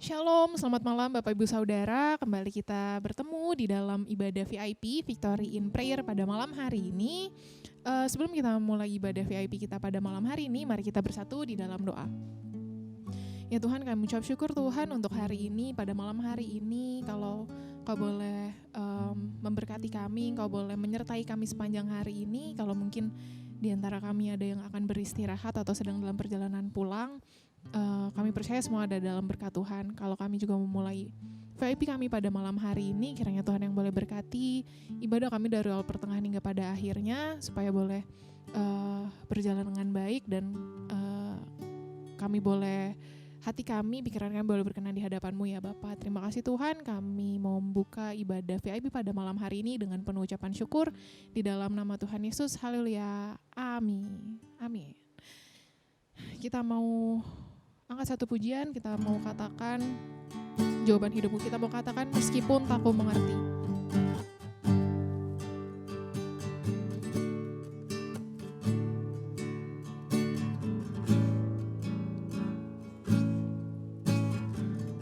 Shalom, selamat malam Bapak Ibu Saudara. Kembali kita bertemu di dalam ibadah VIP Victory in Prayer pada malam hari ini. Sebelum kita mulai ibadah VIP kita pada malam hari ini, mari kita bersatu di dalam doa. Ya Tuhan, kami ucap syukur Tuhan untuk hari ini, pada malam hari ini. Kalau Kau boleh memberkati kami, Kau boleh menyertai kami sepanjang hari ini. Kalau mungkin di antara kami ada yang akan beristirahat atau sedang dalam perjalanan pulang, kami percaya semua ada dalam berkat Tuhan. Kalau kami juga memulai VIP kami pada malam hari ini, kiranya Tuhan yang boleh berkati ibadah kami dari awal pertengahan hingga pada akhirnya, supaya boleh berjalan dengan baik dan kami boleh, hati kami, pikiran kami boleh berkenan di hadapan-Mu ya Bapa. Terima kasih Tuhan, kami mau membuka ibadah VIP pada malam hari ini dengan penuh ucapan syukur di dalam nama Tuhan Yesus. Haleluya. Amin. Amin. Kita mau angkat satu pujian, kita mau katakan jawaban hidupku, kita mau katakan meskipun tak ku mengerti.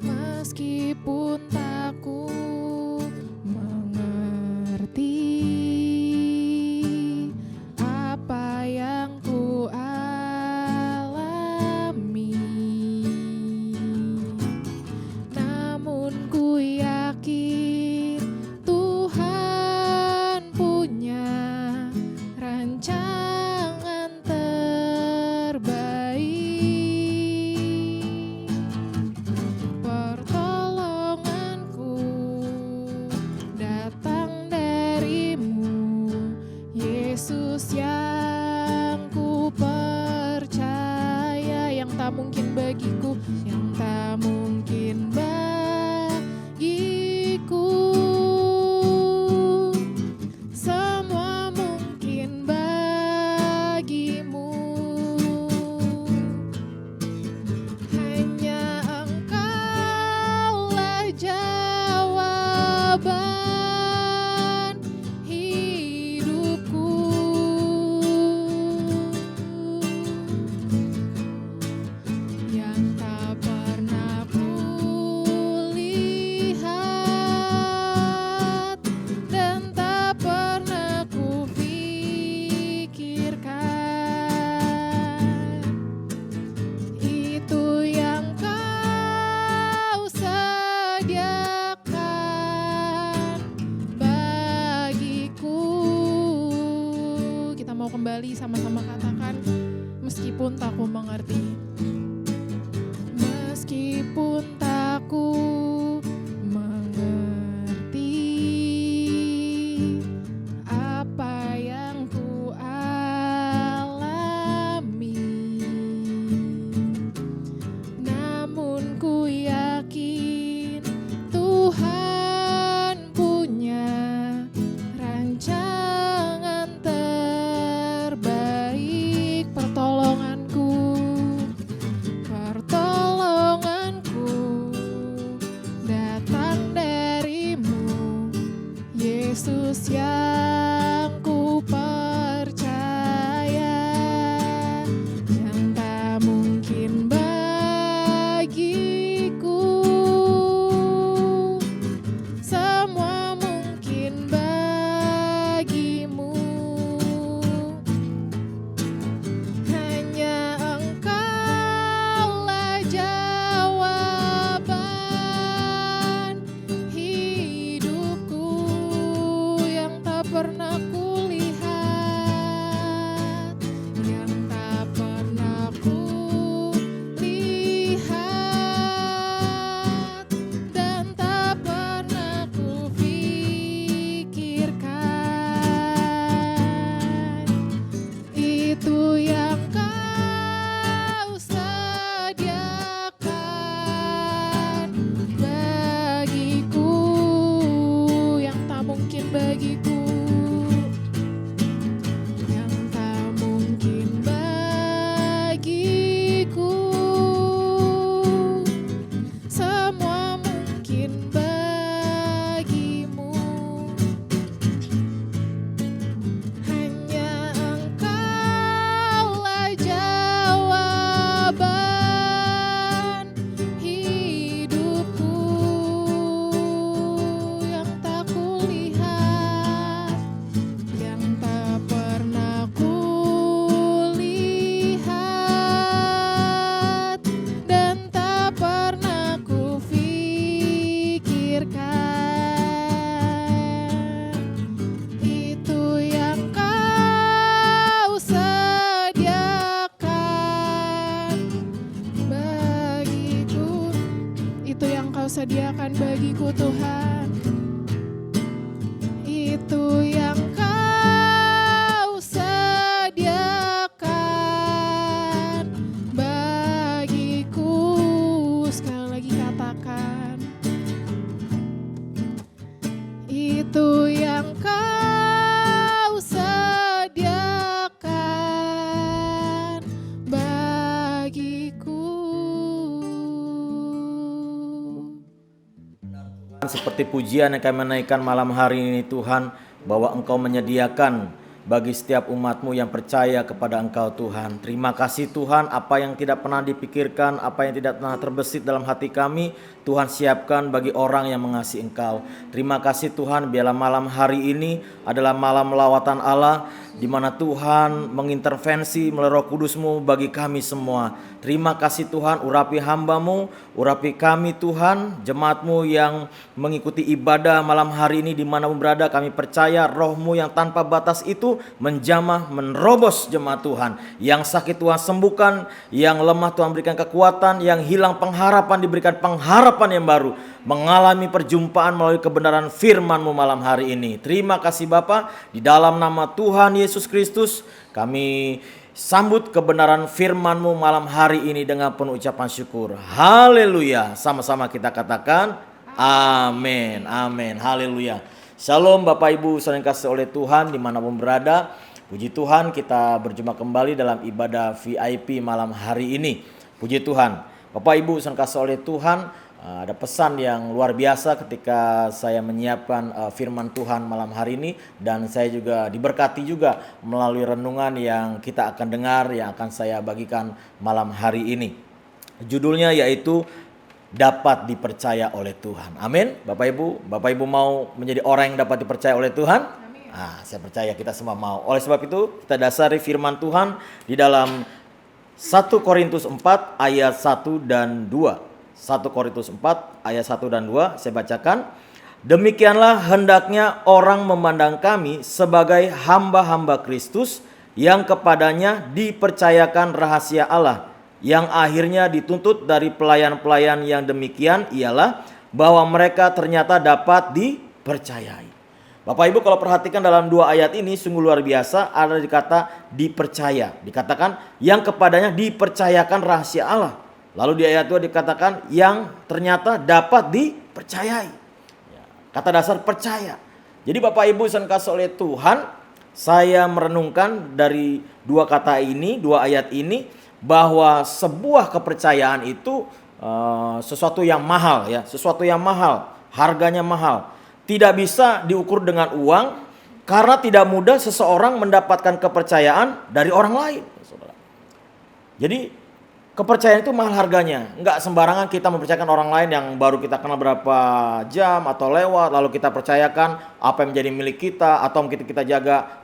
Meskipun tak ku mengerti apa yang ku alami, namun ku yakin Tuhan punya rancangan terbaik. Pertolonganku datang dari-Mu, Yesus yang ku percaya, yang tak mungkin bagiku, yang tak mungkin bagiku. Semua mungkin bagimu. Hanya Engkaulah jawaban hidupku. Yang tak pernah kulihat dan tak pernah kupikirkan, itu yang Kau sediakan bagiku. Kita mau kembali sama-sama katakan, meskipun tak ku mengerti. Meskipun tak ku mengerti apa yang ku alami, namun ku yakin Tuhan punya rancangan terbaik. Pertolonganku sediakan bagiku Tuhan. Itu yang Kau sediakan bagiku. Sekali lagi katakan, itu yang Kau sediakan bagiku. Seperti pujian yang kami naikkan malam hari ini Tuhan, bahwa Engkau menyediakan bagi setiap umat-Mu yang percaya kepada Engkau Tuhan. Terima kasih Tuhan, apa yang tidak pernah dipikirkan, apa yang tidak pernah terbesit dalam hati kami, Tuhan siapkan bagi orang yang mengasihi Engkau. Terima kasih Tuhan, biarlah malam hari ini adalah malam lawatan Allah, di mana Tuhan mengintervensi melalui Roh Kudus-Mu bagi kami semua. Terima kasih Tuhan, urapi hamba-Mu, urapi kami Tuhan, jemaat-Mu yang mengikuti ibadah malam hari ini dimanapun berada. Kami percaya Roh-Mu yang tanpa batas itu menjamah, menerobos jemaat Tuhan. Yang sakit Tuhan sembuhkan, yang lemah Tuhan berikan kekuatan, yang hilang pengharapan diberikan pengharapan yang baru. Mengalami perjumpaan melalui kebenaran firman-Mu malam hari ini. Terima kasih Bapa, di dalam nama Tuhan Yesus Kristus kami sambut kebenaran firman-Mu malam hari ini dengan penuh ucapan syukur. Haleluya. Sama-sama kita katakan amin, amin, haleluya. Shalom Bapak Ibu saudara yang kasih oleh Tuhan dimanapun berada. Puji Tuhan, kita berjumpa kembali dalam ibadah VIP malam hari ini. Puji Tuhan. Bapak Ibu saudara yang kasih oleh Tuhan, ada pesan yang luar biasa ketika saya menyiapkan firman Tuhan malam hari ini. Dan saya juga diberkati juga melalui renungan yang kita akan dengar, yang akan saya bagikan malam hari ini. Judulnya yaitu dapat dipercaya oleh Tuhan. Amin. Bapak Ibu mau menjadi orang yang dapat dipercaya oleh Tuhan? Amin. Saya percaya kita semua mau. Oleh sebab itu kita dasari firman Tuhan di dalam 1 Korintus 4 ayat 1 dan 2. 1 Korintus 4 ayat 1 dan 2 saya bacakan. Demikianlah hendaknya orang memandang kami sebagai hamba-hamba Kristus yang kepadanya dipercayakan rahasia Allah, yang akhirnya dituntut dari pelayan-pelayan yang demikian ialah bahwa mereka ternyata dapat dipercayai. Bapak Ibu kalau perhatikan dalam dua ayat ini sungguh luar biasa, ada dikata dipercaya. Dikatakan yang kepadanya dipercayakan rahasia Allah. Lalu di ayat 2 dikatakan yang ternyata dapat dipercayai. Kata dasar percaya. Jadi Bapak Ibu yang kasih oleh Tuhan, saya merenungkan dari dua kata ini, dua ayat ini, bahwa sebuah kepercayaan itu sesuatu yang mahal ya, sesuatu yang mahal, harganya mahal. Tidak bisa diukur dengan uang karena tidak mudah seseorang mendapatkan kepercayaan dari orang lain. Jadi kepercayaan itu mahal harganya. Enggak sembarangan kita mempercayakan orang lain yang baru kita kenal berapa jam atau lewat, lalu kita percayakan apa yang menjadi milik kita, atau mungkin kita jaga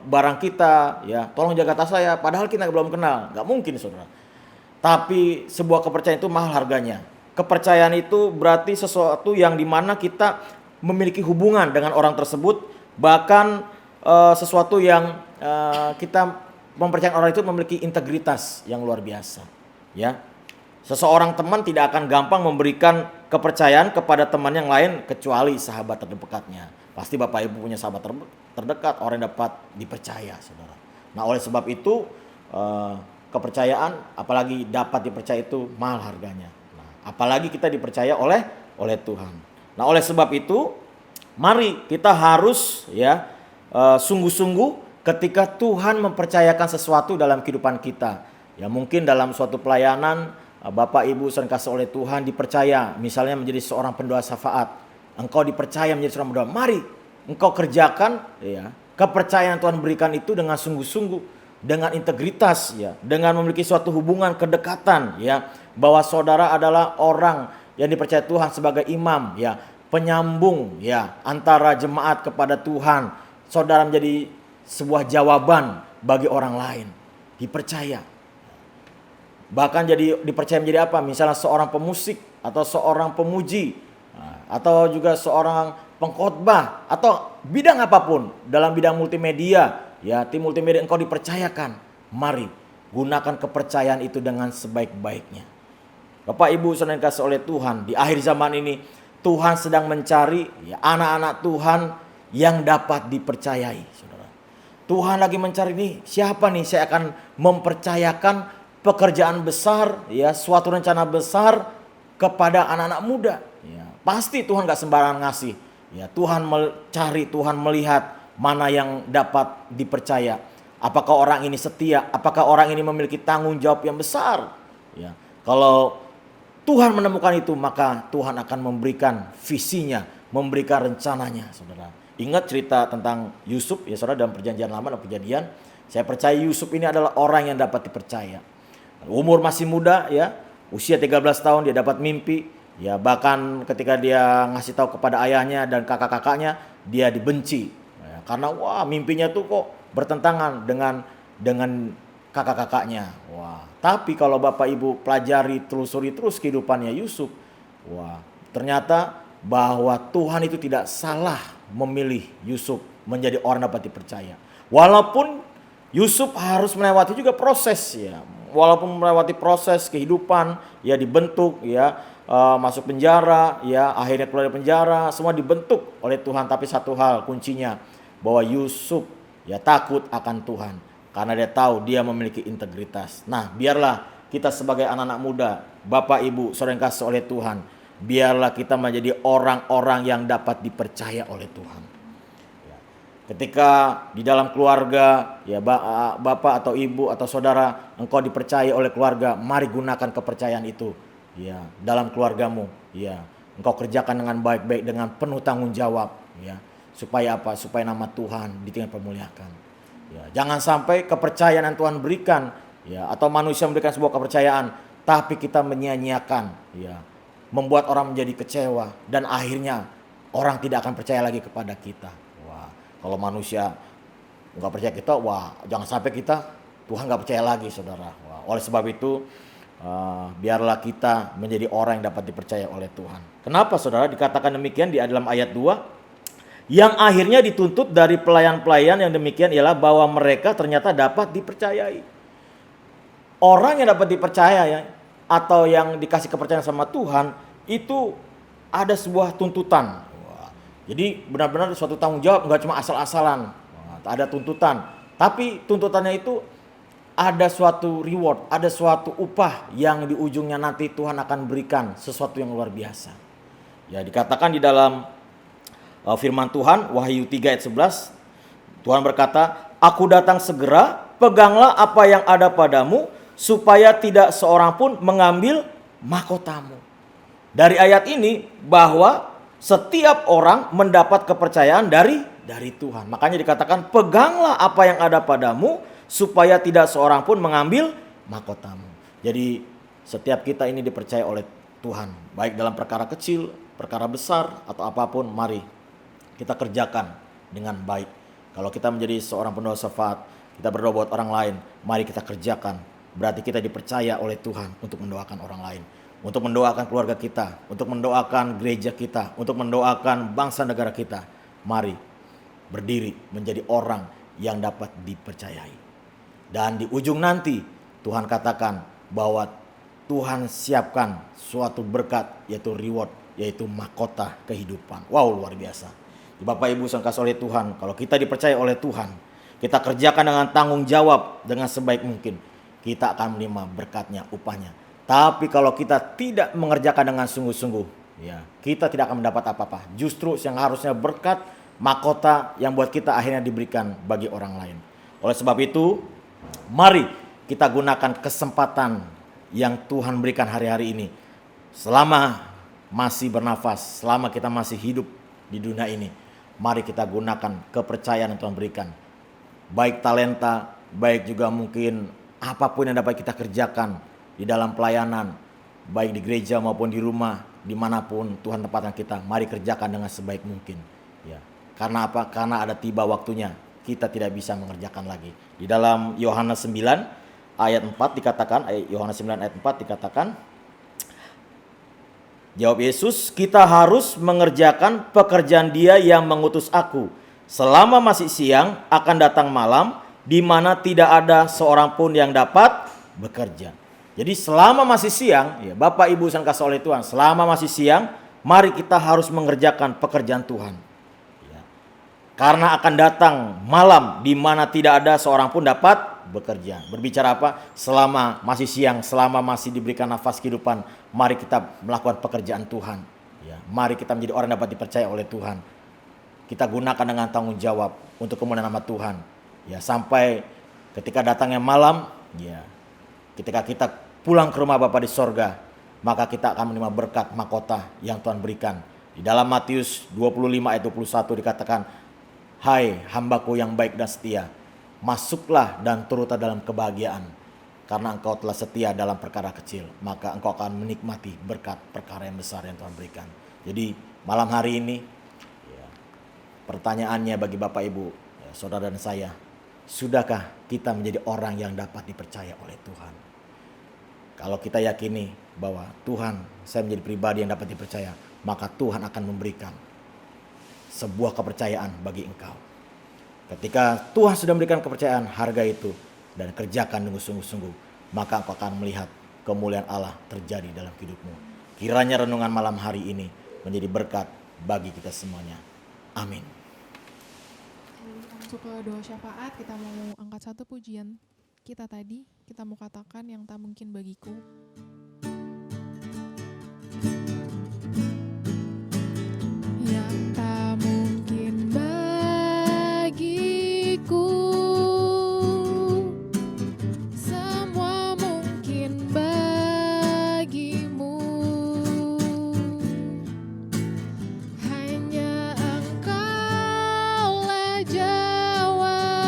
barang kita, ya tolong jaga tas saya, padahal kita belum kenal. Enggak mungkin saudara. Tapi sebuah kepercayaan itu mahal harganya. Kepercayaan itu berarti sesuatu yang dimana kita memiliki hubungan dengan orang tersebut, bahkan sesuatu yang kita mempercayakan orang itu memiliki integritas yang luar biasa. Ya, seseorang teman tidak akan gampang memberikan kepercayaan kepada teman yang lain kecuali sahabat terdekatnya. Pasti Bapak Ibu punya sahabat terdekat, orang yang dapat dipercaya, saudara. Nah, oleh sebab itu kepercayaan, apalagi dapat dipercaya itu mahal harganya. Nah, apalagi kita dipercaya oleh Tuhan. Nah, oleh sebab itu, mari kita harus ya sungguh-sungguh ketika Tuhan mempercayakan sesuatu dalam kehidupan kita. Ya mungkin dalam suatu pelayanan Bapak Ibu sering kasih oleh Tuhan dipercaya misalnya menjadi seorang pendoa syafaat. Engkau dipercaya menjadi seorang pendoa. Mari engkau kerjakan ya kepercayaan Tuhan berikan itu dengan sungguh-sungguh, dengan integritas ya, dengan memiliki suatu hubungan kedekatan ya, bahwa saudara adalah orang yang dipercaya Tuhan sebagai imam ya, penyambung ya antara jemaat kepada Tuhan. Saudara menjadi sebuah jawaban bagi orang lain, dipercaya. Bahkan jadi dipercaya menjadi apa? Misalnya seorang pemusik atau seorang pemuji atau juga seorang pengkhotbah atau bidang apapun dalam bidang multimedia ya, tim multimedia engkau dipercayakan. Mari gunakan kepercayaan itu dengan sebaik-baiknya. Bapak Ibu saudara yang kasih oleh Tuhan, di akhir zaman ini Tuhan sedang mencari ya, anak-anak Tuhan yang dapat dipercayai, saudara. Tuhan lagi mencari nih, siapa nih saya akan mempercayakan pekerjaan besar, ya, suatu rencana besar kepada anak-anak muda. Ya, pasti Tuhan gak sembarangan ngasih. Ya, Tuhan mencari, Tuhan melihat mana yang dapat dipercaya. Apakah orang ini setia? Apakah orang ini memiliki tanggung jawab yang besar? Ya, kalau Tuhan menemukan itu, maka Tuhan akan memberikan visinya, memberikan rencananya, saudara. Ingat cerita tentang Yusuf, ya saudara, dalam perjanjian lama dan perjanjian. Saya percaya Yusuf ini adalah orang yang dapat dipercaya. Umur masih muda, ya, usia 13 tahun dia dapat mimpi. Ya, bahkan ketika dia ngasih tahu kepada ayahnya dan kakak-kakaknya, dia dibenci. Ya, karena wah mimpinya tuh kok bertentangan dengan kakak-kakaknya. Wah, tapi kalau Bapak Ibu pelajari, telusuri terus kehidupannya Yusuf, wah, ternyata bahwa Tuhan itu tidak salah memilih Yusuf menjadi orang dapat dipercaya. Walaupun Yusuf harus melewati juga proses, ya. Walaupun melewati proses kehidupan, ya, dibentuk, ya, masuk penjara, ya, akhirnya keluar dari penjara, semua dibentuk oleh Tuhan. Tapi satu hal kuncinya, bahwa Yusuf, ya, takut akan Tuhan. Karena dia tahu dia memiliki integritas. Nah, biarlah kita sebagai anak-anak muda, Bapak Ibu, saudara yang kasih oleh Tuhan, biarlah kita menjadi orang-orang yang dapat dipercaya oleh Tuhan. Ya. Ketika di dalam keluarga, ya, Bapak atau Ibu atau saudara, engkau dipercaya oleh keluarga, mari gunakan kepercayaan itu, ya, dalam keluargamu. Ya, engkau kerjakan dengan baik-baik, dengan penuh tanggung jawab, ya. Supaya apa? Supaya nama Tuhan dipermuliakan. Ya, jangan sampai kepercayaan yang Tuhan berikan, ya, atau manusia memberikan sebuah kepercayaan, tapi kita menyia-nyiakan, ya, membuat orang menjadi kecewa, dan akhirnya orang tidak akan percaya lagi kepada kita. Wah, kalau manusia nggak percaya kita, wah, jangan sampai Tuhan nggak percaya lagi, saudara. Wah, oleh sebab itu, biarlah kita menjadi orang yang dapat dipercaya oleh Tuhan. Kenapa, saudara, dikatakan demikian di dalam ayat 2? Yang akhirnya dituntut dari pelayan-pelayan yang demikian ialah bahwa mereka ternyata dapat dipercayai. Orang yang dapat dipercaya, ya, atau yang dikasih kepercayaan sama Tuhan, itu ada sebuah tuntutan. Wah, jadi benar-benar suatu tanggung jawab, nggak cuma asal-asalan. Wah, ada tuntutan. Tapi tuntutannya itu ada suatu reward, ada suatu upah yang di ujungnya nanti Tuhan akan berikan sesuatu yang luar biasa. Ya, dikatakan di dalam firman Tuhan, Wahyu 3 ayat 11, Tuhan berkata, "Aku datang segera, peganglah apa yang ada padamu, supaya tidak seorang pun mengambil mahkotamu." Dari ayat ini bahwa setiap orang mendapat kepercayaan dari Tuhan. Makanya dikatakan, peganglah apa yang ada padamu, supaya tidak seorang pun mengambil mahkotamu. Jadi setiap kita ini dipercaya oleh Tuhan, baik dalam perkara kecil, perkara besar, atau apapun, mari kita kerjakan dengan baik. Kalau kita menjadi seorang pendoa syafaat, kita berdoa buat orang lain, mari kita kerjakan. Berarti kita dipercaya oleh Tuhan untuk mendoakan orang lain, untuk mendoakan keluarga kita, untuk mendoakan gereja kita, untuk mendoakan bangsa negara kita. Mari berdiri menjadi orang yang dapat dipercayai. Dan di ujung nanti Tuhan katakan bahwa Tuhan siapkan suatu berkat, yaitu reward, yaitu mahkota kehidupan. Wow, luar biasa. Bapak Ibu yang kasih oleh Tuhan, kalau kita dipercaya oleh Tuhan, kita kerjakan dengan tanggung jawab, dengan sebaik mungkin, kita akan menerima berkatnya, upahnya. Tapi kalau kita tidak mengerjakan dengan sungguh-sungguh, ya, kita tidak akan mendapat apa-apa. Justru yang harusnya berkat, mahkota yang buat kita akhirnya diberikan bagi orang lain. Oleh sebab itu, mari kita gunakan kesempatan yang Tuhan berikan hari-hari ini. Selama masih bernafas, selama kita masih hidup di dunia ini, mari kita gunakan kepercayaan yang Tuhan berikan. Baik talenta, baik juga mungkin apapun yang dapat kita kerjakan di dalam pelayanan, baik di gereja maupun di rumah, dimanapun Tuhan tempatkan kita, mari kerjakan dengan sebaik mungkin. Ya. Karena apa? Karena ada tiba waktunya kita tidak bisa mengerjakan lagi. Di dalam Yohanes 9 ayat 4 dikatakan, Yohanes 9 ayat 4 dikatakan, jawab Yesus, "Kita harus mengerjakan pekerjaan Dia yang mengutus aku. Selama masih siang akan datang malam, di mana tidak ada seorang pun yang dapat bekerja." Jadi selama masih siang, ya Bapak Ibu yang kasih oleh Tuhan, selama masih siang, mari kita harus mengerjakan pekerjaan Tuhan. Ya. Karena akan datang malam di mana tidak ada seorang pun dapat bekerja. Berbicara apa? Selama masih siang, selama masih diberikan nafas kehidupan, mari kita melakukan pekerjaan Tuhan. Ya. Mari kita menjadi orang yang dapat dipercaya oleh Tuhan. Kita gunakan dengan tanggung jawab untuk kemuliaan nama Tuhan. Ya, sampai ketika datangnya malam, ya, ketika kita pulang ke rumah Bapa di sorga, maka kita akan menerima berkat mahkota yang Tuhan berikan. Di dalam Matius 25 ayat 21 dikatakan, "Hai hambaku yang baik dan setia, masuklah dan turutlah dalam kebahagiaan. Karena engkau telah setia dalam perkara kecil, maka engkau akan menikmati berkat perkara yang besar yang Tuhan berikan." Jadi malam hari ini, ya, pertanyaannya bagi Bapak Ibu, ya, saudara dan saya, sudahkah kita menjadi orang yang dapat dipercaya oleh Tuhan? Kalau kita yakini bahwa Tuhan, saya menjadi pribadi yang dapat dipercaya, maka Tuhan akan memberikan sebuah kepercayaan bagi engkau. Ketika Tuhan sudah memberikan kepercayaan, harga itu dan kerjakan dengan sungguh-sungguh, maka engkau akan melihat kemuliaan Allah terjadi dalam hidupmu. Kiranya renungan malam hari ini menjadi berkat bagi kita semuanya. Amin. Masuk ke doa syafaat, kita mau angkat satu pujian kita tadi, kita mau katakan yang tak mungkin bagiku. Yang tak mungkin bagiku, semua mungkin bagimu. Hanya Engkaulah jawaban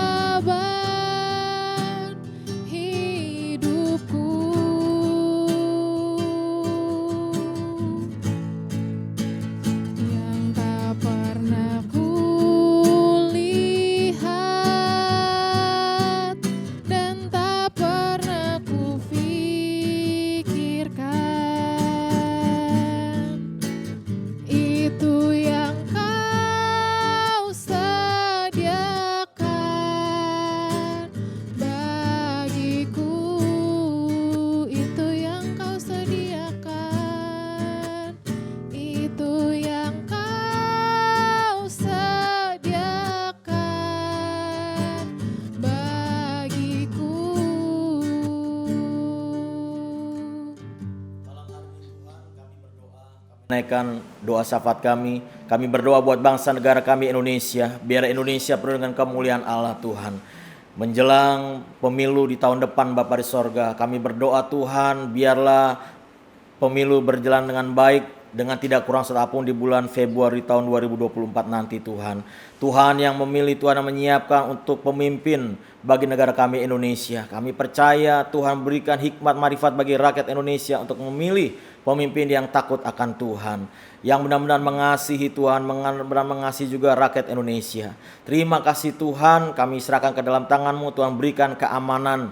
Naikkan doa syafaat kami berdoa buat bangsa negara kami Indonesia, biar Indonesia penuh dengan kemuliaan Allah Tuhan. Menjelang pemilu di tahun depan Bapa di sorga, kami berdoa Tuhan, biarlah pemilu berjalan dengan baik, dengan tidak kurang satupun di bulan Februari tahun 2024 nanti Tuhan. Tuhan yang memilih, Tuhan yang menyiapkan untuk pemimpin bagi negara kami Indonesia. Kami percaya Tuhan berikan hikmat marifat bagi rakyat Indonesia untuk memilih pemimpin yang takut akan Tuhan, yang benar-benar mengasihi Tuhan, benar-benar mengasihi juga rakyat Indonesia. Terima kasih Tuhan, kami serahkan ke dalam tangan-Mu. Tuhan berikan keamanan,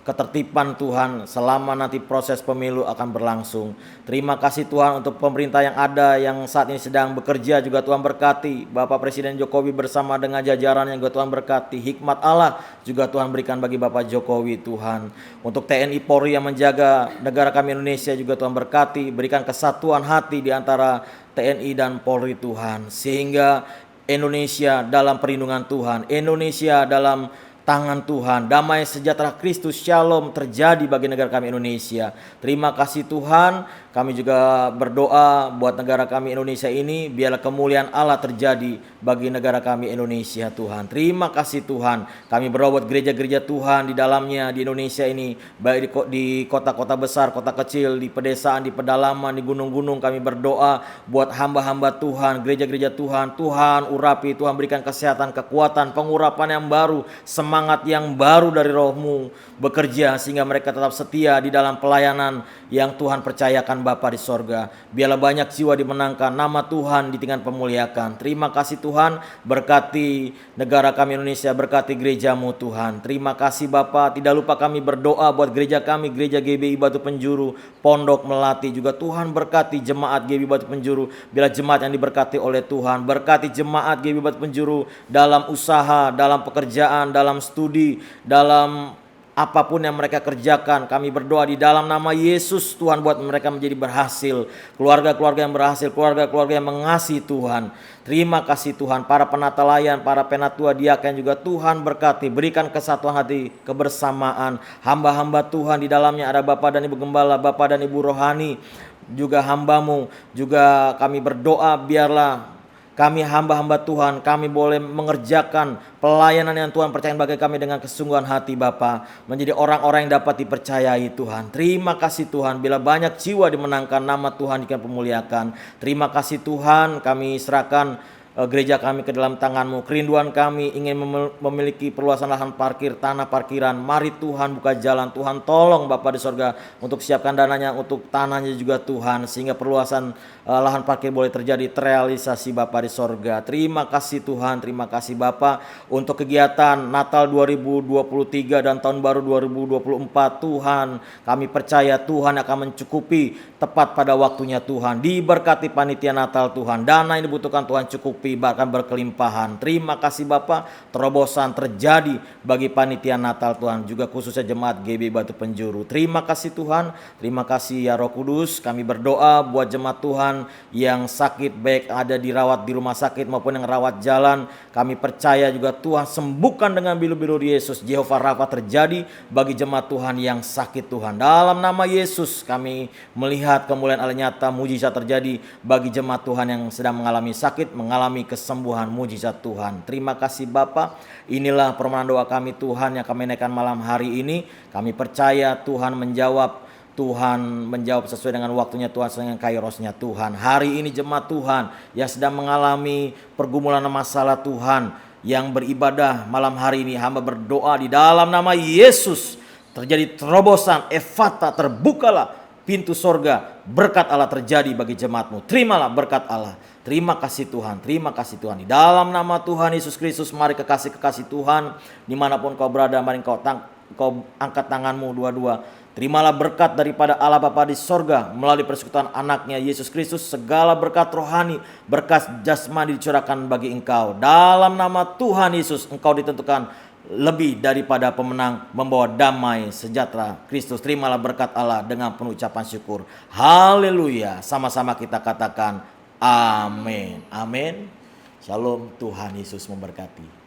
ketertiban Tuhan selama nanti proses pemilu akan berlangsung. Terima kasih Tuhan untuk pemerintah yang ada, yang saat ini sedang bekerja juga Tuhan berkati. Bapak Presiden Jokowi bersama dengan jajaran yang juga Tuhan berkati. Hikmat Allah juga Tuhan berikan bagi Bapak Jokowi Tuhan. Untuk TNI Polri yang menjaga negara kami Indonesia juga Tuhan berkati. Berikan kesatuan hati di antara TNI dan Polri Tuhan. Sehingga Indonesia dalam perlindungan Tuhan, Indonesia dalam tangan Tuhan, damai sejahtera Kristus Shalom terjadi bagi negara kami Indonesia. Terima kasih Tuhan. Kami juga berdoa buat negara kami Indonesia ini, biarlah kemuliaan Allah terjadi bagi negara kami Indonesia Tuhan. Terima kasih Tuhan. Kami berdoa buat gereja-gereja Tuhan di dalamnya di Indonesia ini, baik di kota-kota besar, kota kecil, di pedesaan, di pedalaman, di gunung-gunung. Kami berdoa buat hamba-hamba Tuhan, gereja-gereja Tuhan. Tuhan urapi, Tuhan berikan kesehatan, kekuatan, pengurapan yang baru, semangat yang baru dari Roh-Mu bekerja sehingga mereka tetap setia di dalam pelayanan yang Tuhan percayakan Bapa di sorga. Biarlah banyak jiwa dimenangkan, nama Tuhan ditinggikan pemuliakan. Terima kasih Tuhan, berkati negara kami Indonesia, berkati gereja-Mu Tuhan. Terima kasih Bapa. Tidak lupa kami berdoa buat gereja kami, gereja GBI Batu Penjuru, Pondok Melati juga. Tuhan berkati jemaat GBI Batu Penjuru, bila jemaat yang diberkati oleh Tuhan. Berkati jemaat GBI Batu Penjuru dalam usaha, dalam pekerjaan, dalam studi, dalam apapun yang mereka kerjakan. Kami berdoa di dalam nama Yesus Tuhan, buat mereka menjadi berhasil. Keluarga-keluarga yang berhasil, keluarga-keluarga yang mengasihi Tuhan. Terima kasih Tuhan, para penata layan, para penatua diaken juga Tuhan berkati. Berikan kesatuan hati, kebersamaan. Hamba-hamba Tuhan di dalamnya ada Bapak dan Ibu Gembala, Bapak dan Ibu Rohani, juga hambamu. Juga kami berdoa biarlah kami hamba-hamba Tuhan, kami boleh mengerjakan pelayanan yang Tuhan percayakan bagi kami dengan kesungguhan hati Bapa, menjadi orang-orang yang dapat dipercayai Tuhan. Terima kasih Tuhan, bila banyak jiwa dimenangkan, nama Tuhan dipermuliakan. Terima kasih Tuhan, kami serahkan gereja kami ke dalam tangan-Mu. Kerinduan kami ingin memiliki perluasan lahan parkir, tanah parkiran. Mari Tuhan buka jalan. Tuhan tolong Bapa di sorga untuk siapkan dananya untuk tanahnya juga Tuhan, sehingga perluasan lahan parkir boleh terjadi, terrealisasi Bapa di sorga. Terima kasih Tuhan, terima kasih Bapa untuk kegiatan Natal 2023 dan Tahun Baru 2024. Tuhan, kami percaya Tuhan akan mencukupi tepat pada waktunya Tuhan. Diberkati panitia Natal Tuhan, dana yang dibutuhkan Tuhan cukupi, bahkan berkelimpahan. Terima kasih Bapa, terobosan terjadi bagi panitia Natal Tuhan, juga khususnya jemaat GB Batu Penjuru. Terima kasih Tuhan, terima kasih ya Roh Kudus. Kami berdoa buat jemaat Tuhan yang sakit, baik ada dirawat di rumah sakit maupun yang rawat jalan. Kami percaya juga Tuhan sembuhkan dengan bilu-bilu Yesus. Jehovah Rafa terjadi bagi jemaat Tuhan yang sakit Tuhan. Dalam nama Yesus kami melihat kemuliaan Allah nyata, mujizat terjadi bagi jemaat Tuhan yang sedang mengalami sakit, mengalami kesembuhan, mujizat Tuhan. Terima kasih Bapa. Inilah permohonan doa kami Tuhan yang kami naikkan malam hari ini. Kami percaya Tuhan menjawab. Tuhan menjawab sesuai dengan waktunya Tuhan, sesuai dengan kairosnya Tuhan. Hari ini jemaat Tuhan yang sedang mengalami pergumulan masalah Tuhan, yang beribadah malam hari ini, hamba berdoa di dalam nama Yesus terjadi terobosan, efata, terbukalah pintu sorga, berkat Allah terjadi bagi jemaatmu. Terimalah berkat Allah. Terima kasih Tuhan, terima kasih Tuhan. Di dalam nama Tuhan Yesus Kristus, mari kekasih-kekasih Tuhan, dimanapun kau berada, mari kau angkat tanganmu dua-dua. Terimalah berkat daripada Allah Bapa di sorga melalui persekutuan anaknya Yesus Kristus. Segala berkat rohani, berkat jasmani dicurahkan bagi engkau. Dalam nama Tuhan Yesus engkau ditentukan lebih daripada pemenang, membawa damai sejahtera Kristus. Terimalah berkat Allah dengan penuh ucapan syukur. Haleluya. Sama-sama kita katakan amin. Amin. Shalom, Tuhan Yesus memberkati.